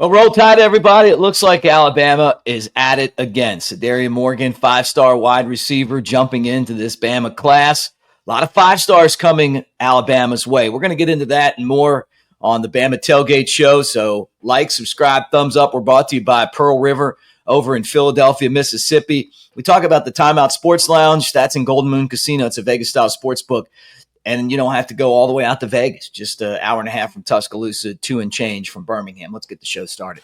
Well, roll tide, everybody. It looks like Alabama is at it again. Cedaria Morgan, 5-star wide receiver, jumping into this Bama class. A lot of 5-stars coming Alabama's way. We're going to get into that and more on the Bama Tailgate show. So like, subscribe, thumbs up. We're brought to you by Pearl River over in Philadelphia, Mississippi. We talk about the Timeout Sports Lounge. That's in Golden Moon Casino. It's a Vegas-style sports book. And you don't have to go all the way out to Vegas, just an hour and a half from Tuscaloosa, 2 and change from Birmingham. Let's get the show started.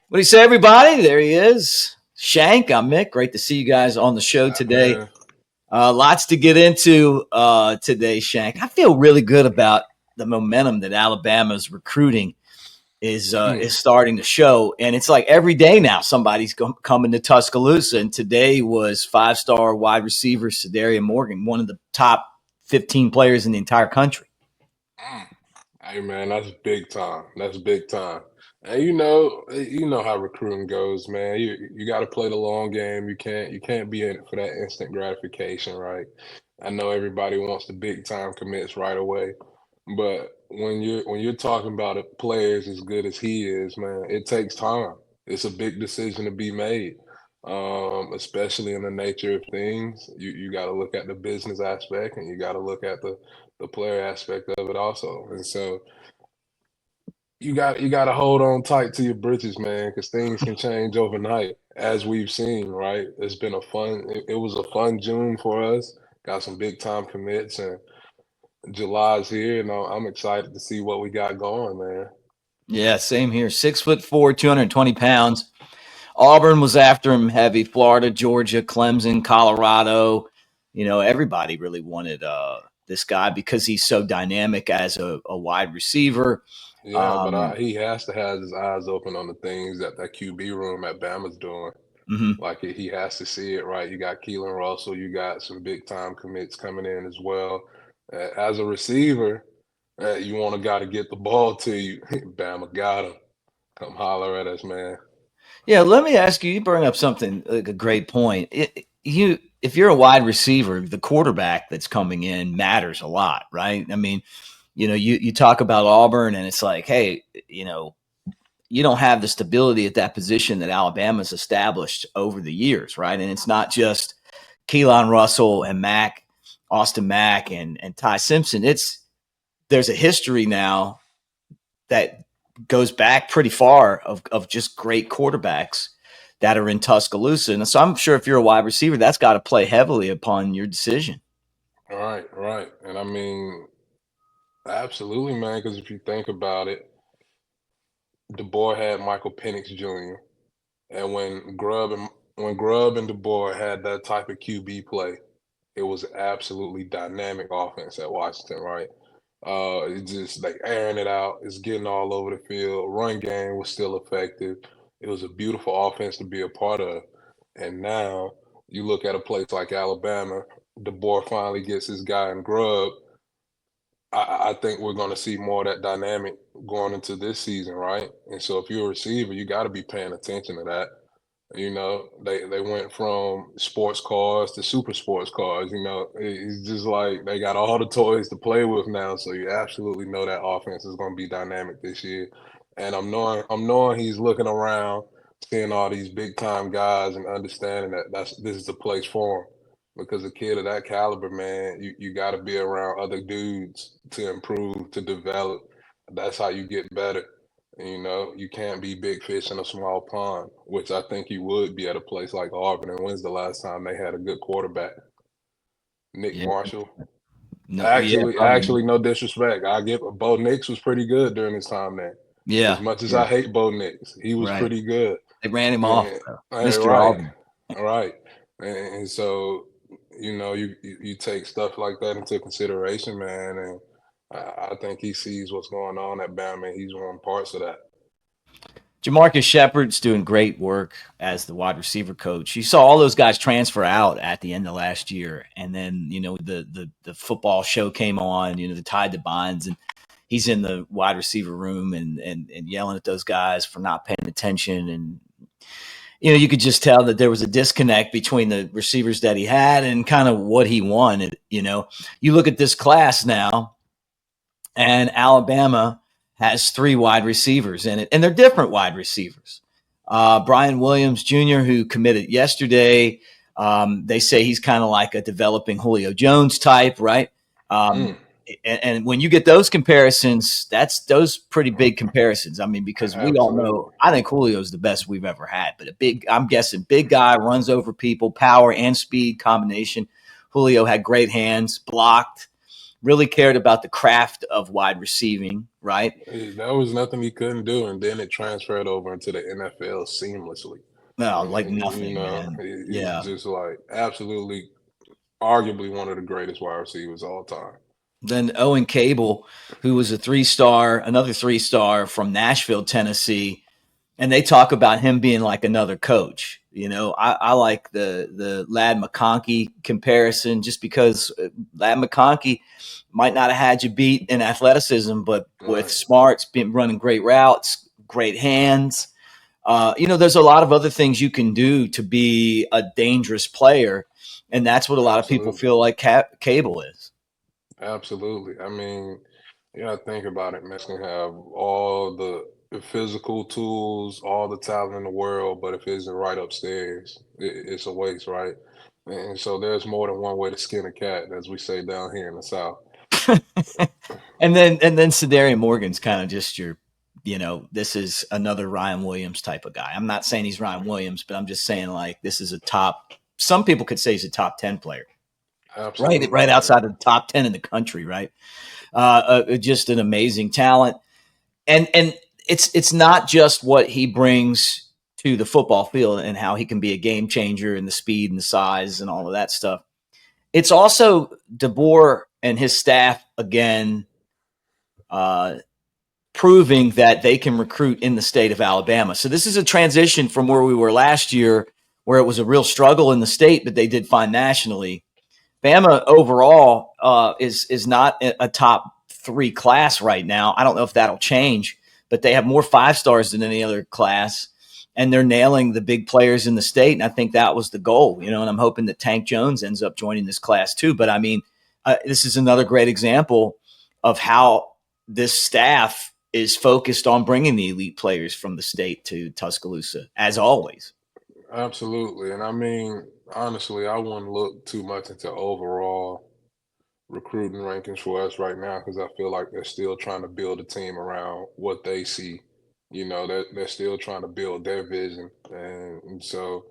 What do you say, everybody? There he is. Shank, I'm Mick. Great to see you guys on the show today. Lots to get into today, Shank. I feel really good about the momentum that Alabama's recruiting is starting to show. And it's like every day now somebody's coming to Tuscaloosa. And today was 5-star wide receiver Cedaria Morgan, one of the top 15 players in the entire country. Hey, man, that's big time. That's big time. And you know how recruiting goes, man. You got to play the long game. You can't be in it for that instant gratification, right? I know everybody wants the big time commits right away, but when you're talking about a player as good as he is, man, it takes time. It's a big decision to be made, especially in the nature of things. You got to look at the business aspect, and you got to look at the player aspect of it also. And so you got to hold on tight to your britches, man, because things can change overnight, as we've seen. Right? It's been it was a fun June for us. Got some big time commits, and July's here, and I'm excited to see what we got going, man. Yeah, same here. 6'4", 220 pounds. Auburn was after him heavy. Florida, Georgia, Clemson, Colorado. You know, everybody really wanted this guy because he's so dynamic as a wide receiver. Yeah, but he has to have his eyes open on the things that QB room at Bama's doing. Mm-hmm. Like he has to see it, right? You got Keelan Russell, you got some big time commits coming in as well. As a receiver, you want a guy to get the ball to you. Bama got him. Come holler at us, man. Yeah, let me ask you. You bring up something like a great point. If you're a wide receiver, the quarterback that's coming in matters a lot, right? I mean, you talk about Auburn, and it's like, hey, you don't have the stability at that position that Alabama's established over the years, right? And it's not just Keelan Russell and Austin Mack and Ty Simpson. There's a history now that goes back pretty far of just great quarterbacks that are in Tuscaloosa. And so I'm sure if you're a wide receiver, that's got to play heavily upon your decision. Right. And I mean, absolutely, man, because if you think about it, DeBoer had Michael Penix Jr. And when Grubb and DeBoer had that type of QB play, it was absolutely dynamic offense at Washington, right? It's just like airing it out, it's getting all over the field. Run game was still effective. It was a beautiful offense to be a part of. And now you look at a place like Alabama, DeBoer finally gets his guy in Grubb. I think we're going to see more of that dynamic going into this season, right? And so if you're a receiver, you got to be paying attention to that. You know, they went from sports cars to super sports cars. You know, it's just like they got all the toys to play with now. So you absolutely know that offense is going to be dynamic this year. And I'm knowing he's looking around, seeing all these big time guys, and understanding that this is the place for him. Because a kid of that caliber, man, you got to be around other dudes to improve, to develop. That's how you get better. You know, you can't be big fish in a small pond, which I think you would be at a place like Auburn. And when's the last time they had a good quarterback? Nick Yeah. Marshall. No, Actually, no disrespect. I give Bo Nix was pretty good during his time there. Yeah. As much as I hate Bo Nix, he was pretty good. They ran him off, Mr. Right, Auburn. right. And so, you know, you take stuff like that into consideration, man. And I think he sees what's going on at Bama, and he's one parts of that. Jamarcus Shepard's doing great work as the wide receiver coach. You saw all those guys transfer out at the end of last year, and then the football show came on. The Tide that binds, and he's in the wide receiver room and yelling at those guys for not paying attention. And, you could just tell that there was a disconnect between the receivers that he had and kind of what he wanted. You look at this class now, and Alabama has three wide receivers in it, and they're different wide receivers. Brian Williams Jr., who committed yesterday, they say he's kind of like a developing Julio Jones type, right? Mm, And when you get those comparisons, that's those pretty big comparisons. I mean, because we all know, absolutely. I think Julio's the best we've ever had, but I'm guessing big guy, runs over people, power and speed combination. Julio had great hands, blocked, really cared about the craft of wide receiving, right? That was nothing he couldn't do, and then it transferred over into the NFL seamlessly. No, like You nothing, know, man. he's Yeah. just like absolutely, arguably one of the greatest wide receivers all time. Then Owen Cable, who was a 3-star, another 3-star from Nashville, Tennessee, and they talk about him being like another coach. I like the Lad McConkey comparison just because Lad McConkey might not have had you beat in athleticism, but with Right, smarts, been running great routes, great hands. There's a lot of other things you can do to be a dangerous player, and that's what a lot of people absolutely, feel like Cable is. absolutely. I mean, you gotta think about it. Man can have all the physical tools, all the talent in the world, but if it isn't right upstairs, it's a waste, right? And so there's more than one way to skin a cat, as we say down here in the South. And then Cedaria Morgan's kind of just this is another Ryan Williams type of guy. I'm not saying he's Ryan Williams, but I'm just saying like this is a top. Some people could say he's a top 10 player, right? Absolutely, Right man. outside of the top 10 in the country, right? Just an amazing talent, and it's not just what he brings to the football field and how he can be a game changer and the speed and the size and all of that stuff. It's also DeBoer and his staff again, uh, proving that they can recruit in the state of Alabama. So this is a transition from where we were last year, where it was a real struggle in the state, but they did fine nationally. Bama overall is not a top 3 class right now. I don't know if that'll change, but they have more 5-stars than any other class, and they're nailing the big players in the state. And I think that was the goal, and I'm hoping that Tank Jones ends up joining this class too. But I mean, this is another great example of how this staff is focused on bringing the elite players from the state to Tuscaloosa, as always. Absolutely. And I mean, honestly, I wouldn't look too much into overall recruiting rankings for us right now because I feel like they're still trying to build a team around what they see. They're still trying to build their vision. And so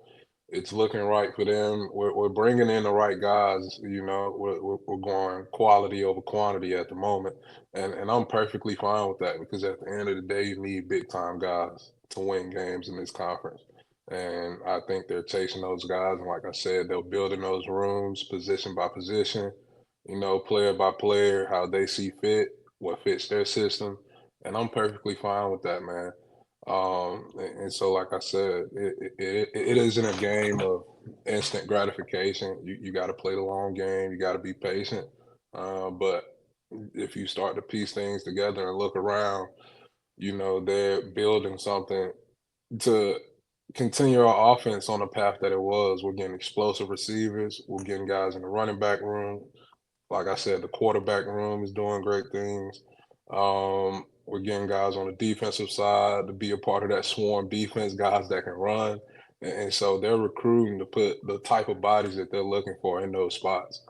it's looking right for them. We're bringing in the right guys. We're going quality over quantity at the moment. And I'm perfectly fine with that because at the end of the day, you need big time guys to win games in this conference. And I think they're chasing those guys. And like I said, they're building those rooms position by position, player by player, how they see fit, what fits their system. And I'm perfectly fine with that, man. And so, like I said, it isn't a game of instant gratification. You got to play the long game. You got to be patient. But if you start to piece things together and look around, they're building something to continue our offense on the path that it was. We're getting explosive receivers. We're getting guys in the running back room. Like I said, the quarterback room is doing great things. We're getting guys on the defensive side to be a part of that swarm defense, guys that can run. And so they're recruiting to put the type of bodies that they're looking for in those spots.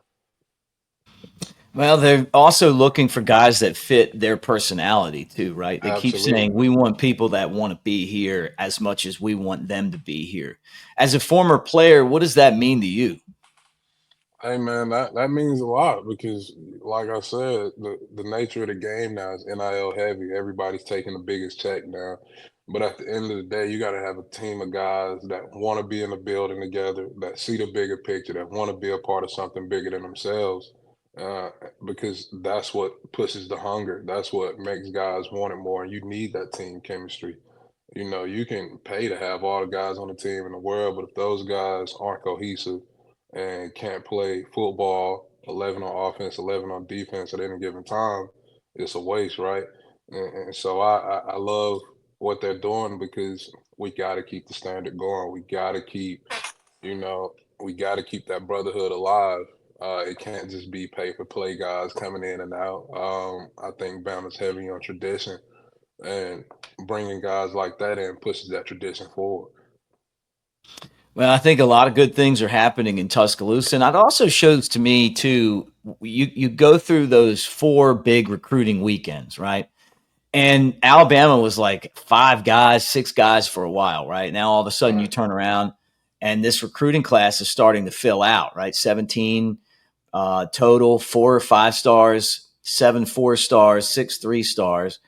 Well, they're also looking for guys that fit their personality too, right? They keep saying Absolutely. we want people that want to be here as much as we want them to be here. As a former player, what does that mean to you? Hey man, that means a lot because, like I said, the nature of the game now is NIL heavy. Everybody's taking the biggest check now, but at the end of the day, you got to have a team of guys that want to be in the building together, that see the bigger picture, that want to be a part of something bigger than themselves. Uh, because that's what pushes the hunger. That's what makes guys want it more. And you need that team chemistry. You can pay to have all the guys on the team in the world, but if those guys aren't cohesive and can't play football 11 on offense, 11 on defense at any given time, it's a waste, right? And so I love what they're doing because we got to keep the standard going. We got to keep, you know, we got to keep that brotherhood alive. It can't just be pay for play guys coming in and out. I think Bama's heavy on tradition, and bringing guys like that in pushes that tradition forward. Well, I think a lot of good things are happening in Tuscaloosa, and it also shows to me too. You go through those 4 big recruiting weekends, right? And Alabama was like 5 guys, 6 guys for a while, right? Now all of a sudden you Right, turn around and this recruiting class is starting to fill out, right? 17 total, 4 or 5 stars, 7 4 stars, 6 3 stars.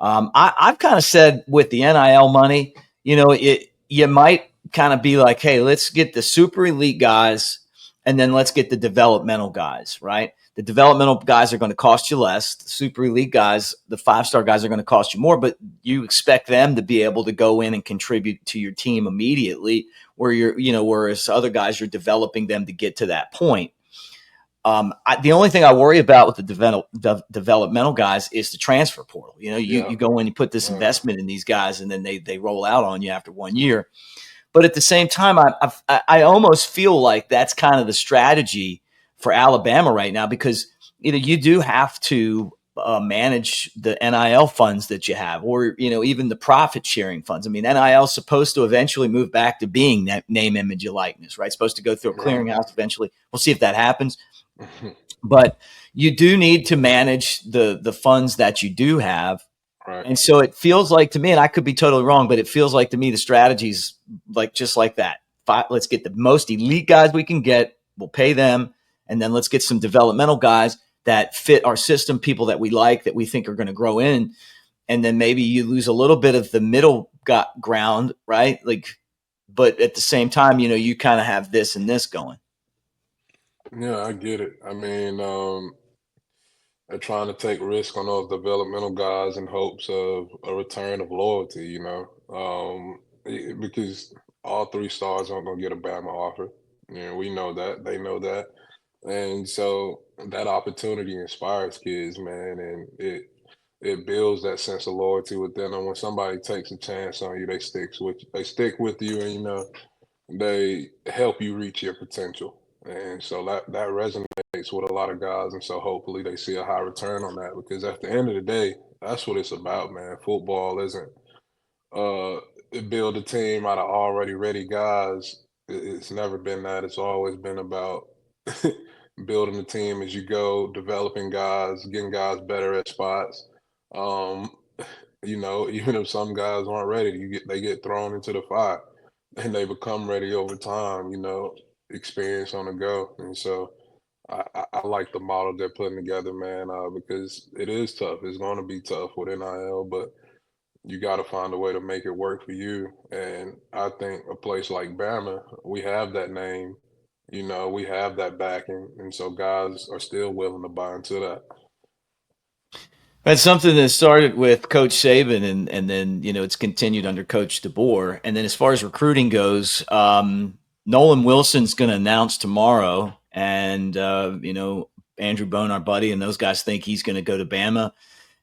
I've kind of said with the NIL money, you might kind of be like, hey, let's get the super elite guys and then let's get the developmental guys, right? The developmental guys are going to cost you less. The super elite guys, the 5 star guys are going to cost you more, but you expect them to be able to go in and contribute to your team immediately whereas other guys, you're developing them to get to that point. The only thing I worry about with the developmental guys is the transfer portal. yeah, You go in, you put this right, investment in these guys, and then they roll out on you after 1 year. But at the same time, I almost feel like that's kind of the strategy for Alabama right now because you do have to manage the NIL funds that you have, or even the profit sharing funds. I mean, NIL is supposed to eventually move back to being that name, image, and likeness, right? It's supposed to go through a right. clearinghouse eventually. We'll see if that happens, but you do need to manage the funds that you do have. Right. And so it feels like to me, and I could be totally wrong, but it feels like to me the strategy's like just like that. Let's get the most elite guys we can get. We'll pay them, and then let's get some developmental guys that fit our system, people that we like, that we think are going to grow in, and then maybe you lose a little bit of the middle ground, right? Like, but at the same time, you kind of have this and this going. Yeah, I get it. I mean, they're trying to take risk on those developmental guys in hopes of a return of loyalty, because all 3 stars aren't going to get a Bama offer. We know that. They know that. And so that opportunity inspires kids, man, and it builds that sense of loyalty within them. When somebody takes a chance on you, they stick with you, and they help you reach your potential. And so that resonates with a lot of guys, and so hopefully they see a high return on that because at the end of the day, that's what it's about, man. Football isn't uh build a team out of already ready guys. It's never been that. It's always been about building the team as you go, developing guys, getting guys better at spots. Um, even if some guys aren't ready, they get thrown into the fire and they become ready over time, experience on the go. And so I like the model they're putting together, man, because it is tough. It's going to be tough with NIL, but you got to find a way to make it work for you. And I think a place like Bama, we have that name, we have that backing. And so guys are still willing to buy into that. That's something that started with Coach Saban, and then it's continued under Coach DeBoer. And then as far as recruiting goes, Nolan Wilson's going to announce tomorrow, and Andrew Bone, our buddy, and those guys think he's going to go to Bama.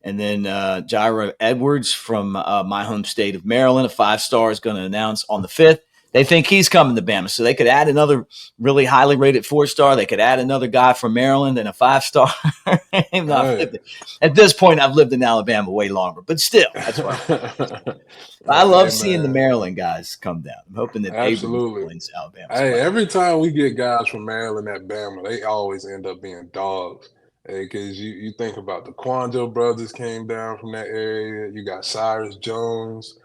And then Jaira Edwards from my home state of Maryland, a 5-star, is going to announce on the 5th. They think he's coming to Bama. So they could add another really highly rated 4-star. They could add another guy from Maryland and a 5-star. Hey. At this point, I've lived in Alabama way longer, but still, that's fine. I love Hey, seeing the man. Maryland guys come down. I'm hoping that Abrams Absolutely. joins Alabama Hey, spot. every time we get guys from Maryland at Bama, they always end up being dogs. Because you think about the Quanjo brothers came down from that area. You got Cyrus Jones.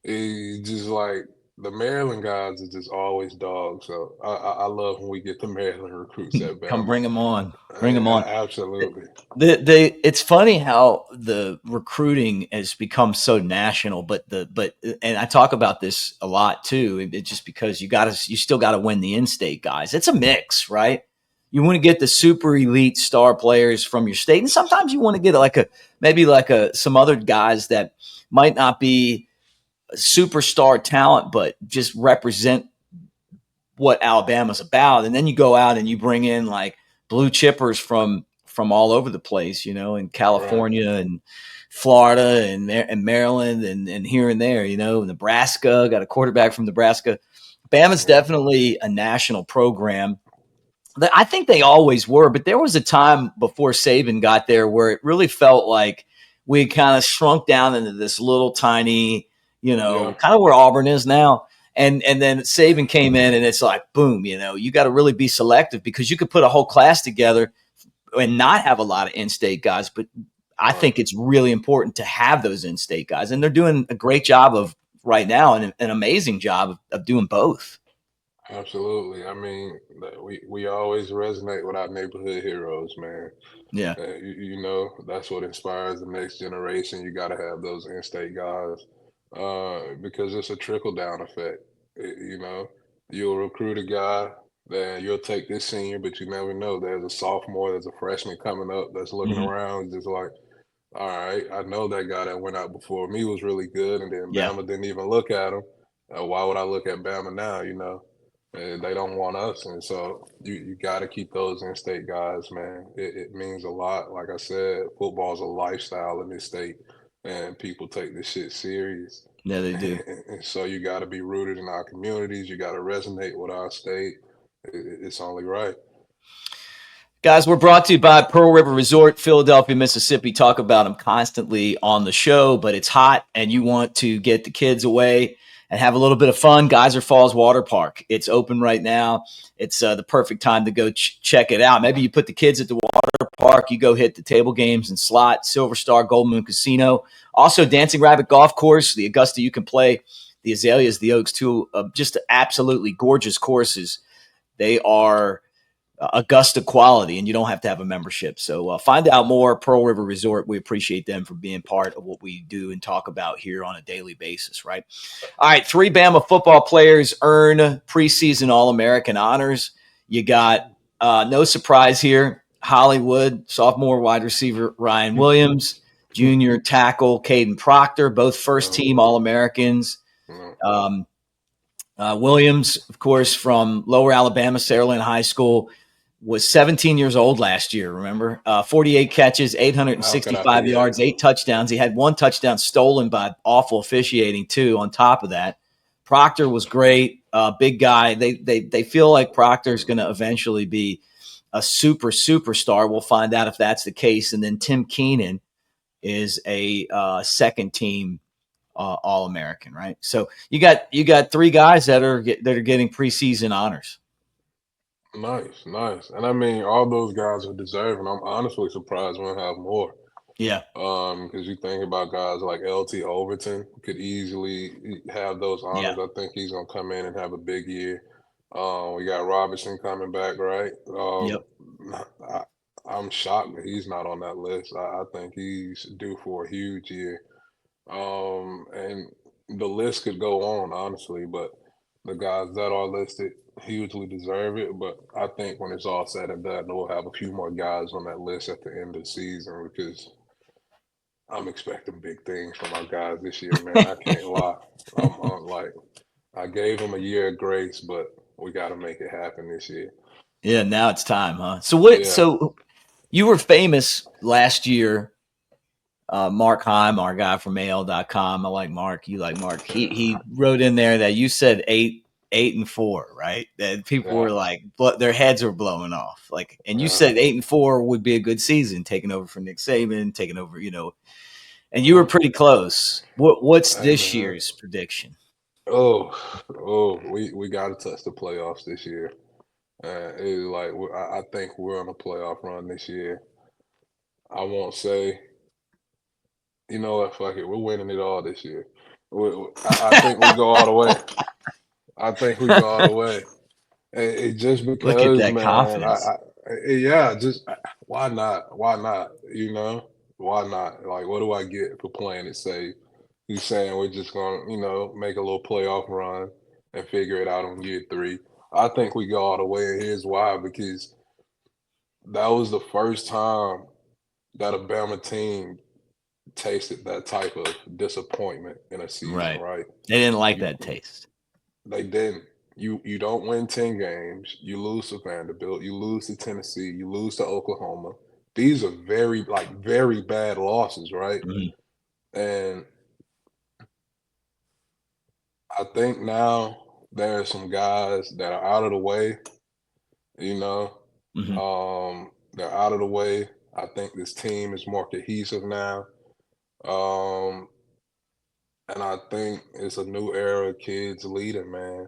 It's just like the Maryland guys are just always dogs. So I love when we get the Maryland recruits at Come Bama. bring them on. Bring them on. Absolutely. It's funny how the recruiting has become so national, but and I talk about this a lot too. It's just because you still gotta win the in-state guys. It's a mix, right? You want to get the super elite star players from your state, and sometimes you want to get maybe some other guys that might not be superstar talent, but just represent what Alabama's about. And then you go out and you bring in like blue chippers from from all over the place, in Right. California and Florida and Maryland and here and there, Nebraska, got a quarterback from Nebraska. Bama's Yeah. definitely a national program. I think they always were, but there was a time before Saban got there where it really felt like we kind of shrunk down into this little tiny, Yeah. kind of where Auburn is now. And then Saban came in and it's like, boom, you got to really be selective because you could put a whole class together and not have a lot of in-state guys. But I Right. think it's really important to have those in-state guys. And they're doing a great job of right now and an amazing job of doing both. Absolutely. I mean, we always resonate with our neighborhood heroes, man. Yeah. That's what inspires the next generation. You got to have those in-state guys, because it's a trickle down effect. You'll recruit a guy, then you'll take this senior, but you never know. There's a sophomore, there's a freshman coming up that's looking Hmm. around, just like, all right, I know that guy that went out before me was really good, and then Yeah. Bama didn't even look at him. Why would I look at Bama now? They don't want us, and so you got to keep those in-state guys, man. It means a lot. Like I said, football is a lifestyle in this state, and people take this shit serious. Yeah, they do. And so you got to be rooted in our communities. You got to resonate with our state. It's only right. Guys, we're brought to you by Pearl River Resort, Philadelphia, Mississippi. Talk about them constantly on the show, but it's hot and you want to get the kids away and have a little bit of fun. Geyser Falls Water Park. It's open right now. It's the perfect time to go check it out. Maybe you put the kids at the water park. You go hit the table games and slot, Silver Star, Gold Moon Casino. Also, Dancing Rabbit Golf Course, the Augusta you can play, the Azaleas, the Oaks, too. Just absolutely gorgeous courses. They are Augusta quality, and you don't have to have a membership. So find out more. Pearl River Resort. We appreciate them for being part of what we do and talk about here on a daily basis, right? All right, 3 Bama football players earn preseason All-American honors. You got no surprise here. Hollywood, sophomore wide receiver Ryan Williams, junior tackle Caden Proctor, both first No, team All-Americans. no. Um, Williams, of course, from Lower Alabama, Saraland High School, was 17 years old last year, remember? 48 catches, How could I 865 forget? yards, 8 touchdowns. He had 1 touchdown stolen by awful officiating, too, on top of that. Proctor was great, big guy. They feel like Proctor's going to eventually be a superstar. We'll find out if that's the case. And then Tim Keenan is a second team All American, right? So you got 3 guys that are getting preseason honors. Nice, nice. And I mean, all those guys are deserving. I'm honestly surprised we don't have more. Yeah, Because you think about guys like LT Overton could easily have those yeah, honors. I think he's gonna come in and have a big year. We got Robinson coming back, right? yep, I, I'm shocked that he's not on that list. I think he's due for a huge year. And the list could go on, honestly, but the guys that are listed hugely deserve it. But I think when it's all said and done, we'll have a few more guys on that list at the end of the season because I'm expecting big things from our guys this year, man. I can't lie. I'm like, I gave them a year of grace, but we got to make it happen this year. yeah. Now it's time, huh? So what? Yeah, So you were famous last year. Mark Heim, our guy from AL.com. I like Mark. You like Mark. He wrote in there that you said 8-4, right? That people yeah, were like, but their heads were blowing off. Like, and you yeah. said 8-4 would be a good season, taking over for Nick Saban, taking over, and you were Mm. pretty close. What's Hey, this man. year's prediction? We got to touch the playoffs this year. It's like I think we're on a playoff run this year. I won't say, you know what, fuck it, we're winning it all this year. I think we go all the way. I think we go all the way. Just Look at because, that man, confidence. yeah, just why not? Why not? Why not? Like, what do I get for playing it safe? He's saying we're just gonna, make a little playoff run and figure it out on year 3. I think we go all the way, and here's why: because that was the first time that a Bama team tasted that type of disappointment in a season, Right. right? They didn't like You that taste. They didn't. You don't win 10 games. You lose to Vanderbilt. You lose to Tennessee. You lose to Oklahoma. these are very bad losses, right? Mm-hmm. And I think now there are some guys that are out of the way, you know. Mm-hmm. They're out of the way. I think this team is more cohesive now. Um, and I think it's a new era of kids leading, man.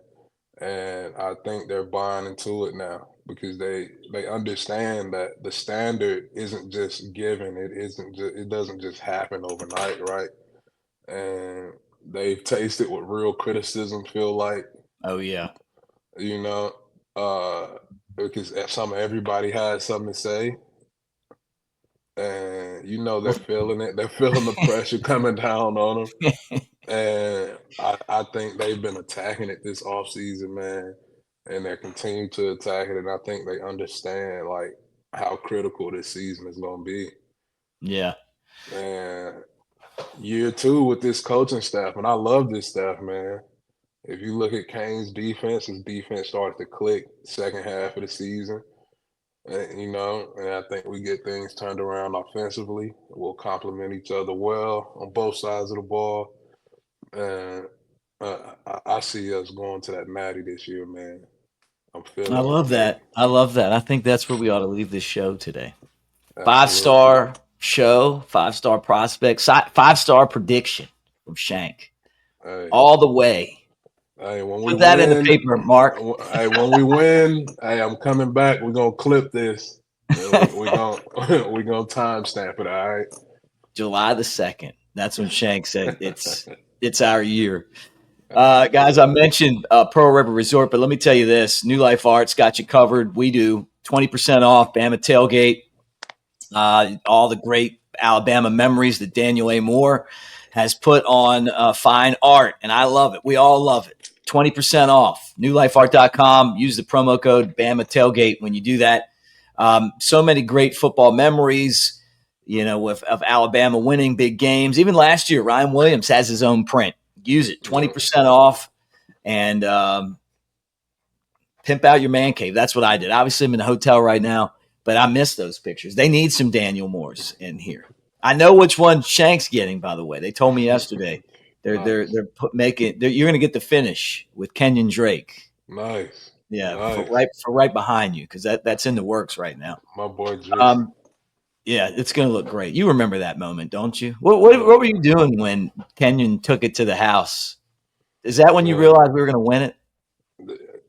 And I think they're buying into it now because they understand that the standard isn't just given. It doesn't just happen overnight, right? And they've tasted what real criticism feel like, Oh yeah. you know, because everybody has something to say, and they're Well, feeling it. They're feeling the pressure coming down on them, and I think they've been attacking it this off season, man, and they're continuing to attack it. And I think they understand like how critical this season is going to be. yeah. And year two with this coaching staff, and I love this staff, man. If you look at Kane's defense, his defense started to click second half of the season. And I think we get things turned around offensively. We'll complement each other well on both sides of the ball. And I see us going to that Natty this year, man. I'm I feeling it, love man. that. I love that. I think that's where we ought to leave this show today. Absolutely. 5-star show, 5-star prospect, 5-star prediction from Shank. Hey, All the way. when we Put that in the win, paper, Mark. when we win, hey, I'm coming back. We're gonna clip this. And we gonna we gonna timestamp it. All right. July the 2nd. That's when Shank said it's our year. Guys, I mentioned Pearl River Resort, but let me tell you this. New Life Arts got you covered. We do. 20% off Bama Tailgate. All the great Alabama memories that Daniel A. Moore has put on fine art, and I love it. We all love it. 20% off. NewLifeArt.com. Use the promo code Bama Tailgate when you do that. So many great football memories, of Alabama winning big games. Even last year, Ryan Williams has his own print. Use it. 20% off, and pimp out your man cave. That's what I did. Obviously, I'm in a hotel right now, but I miss those pictures. They need some Daniel Moores in here. I know which one Shank's getting, by the way. They told me yesterday. You're going to get the finish with Kenyon Drake. Nice. Yeah, nice. for right behind you, because that's in the works right now. My boy Drake. Yeah, it's going to look great. You remember that moment, don't you? What were you doing when Kenyon took it to the house? Is that when you realized we were going to win it?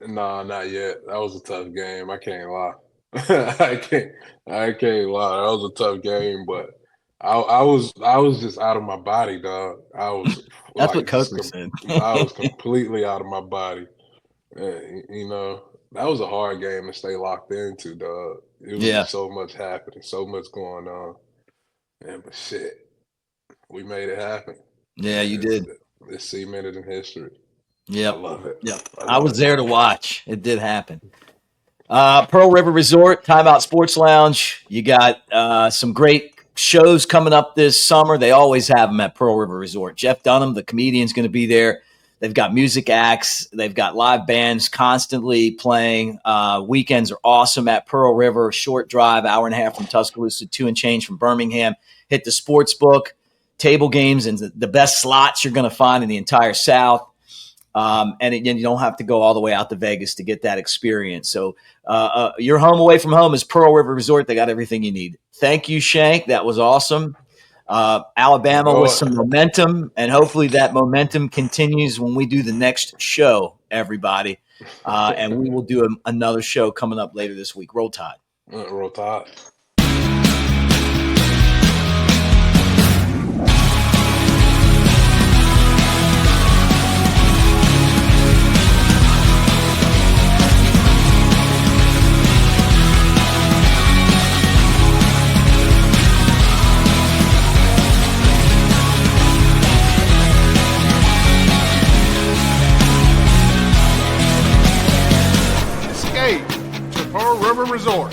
No, not yet. That was a tough game. I can't lie. I can't lie. That was a tough game, but I was just out of my body, dog. I was That's what Coker said. I was completely out of my body. That was a hard game to stay locked into, dog. It was just so much happening, so much going on. But shit, we made it happen. Yeah, you did. It's cemented in history. Yep. I love it. Yep. I was there to watch. It did happen. Pearl River Resort, Timeout Sports Lounge. You got some great shows coming up this summer. They always have them at Pearl River Resort. Jeff Dunham, the comedian's going to be there. They've got music acts. They've got live bands constantly playing. Weekends are awesome at Pearl River. Short drive, hour and a half from Tuscaloosa, 2 and change from Birmingham. Hit the sports book, table games, and the best slots you're going to find in the entire South. And again, you don't have to go all the way out to Vegas to get that experience. So your home away from home is Pearl River Resort. They got everything you need. Thank you, Shank. That was awesome. Alabama with some momentum, and hopefully that momentum continues when we do the next show, everybody. And we will do another show coming up later this week. Roll Tide. Roll Tide. To Pearl River Resort.